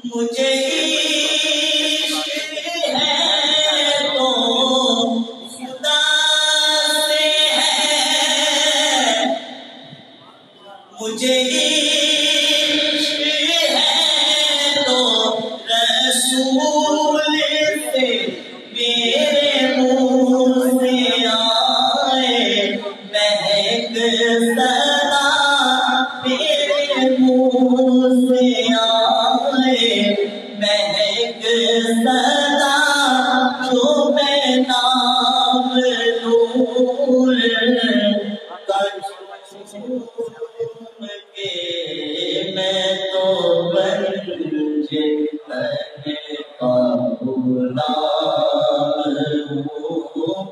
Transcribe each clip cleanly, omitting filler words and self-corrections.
مجھے عشق ہے تو خدا سے ہے، مجھے عشق ہے تو رسول سے میرے منہ سے آئے مہک صدا میرے منہ سے آئے مہک صدا جو میں نام نور کا جھوم کے میں تو بنجے تن کا غلام ہوں۔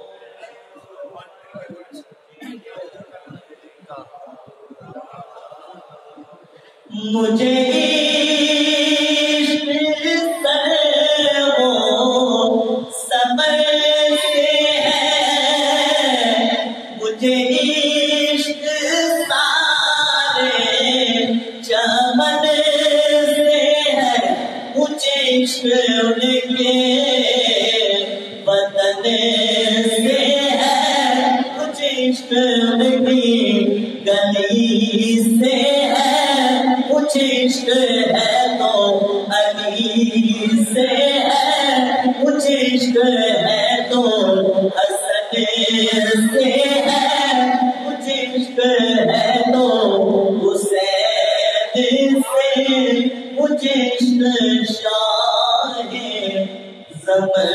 مجھے عشق سر و صبر سے ہے، مجھے عشق سارے چمن سے ہے، مجھے عشق ان کے وطن سے ہے، مجھے عشق ان کی گلی سے ہے، مجھے عشق ہے تو علی سے ہے، مجھے عشق ہے تو حسن سے ہے، مجھے عشق ہے تو حسین سے، مجھے عشق شاہ زمر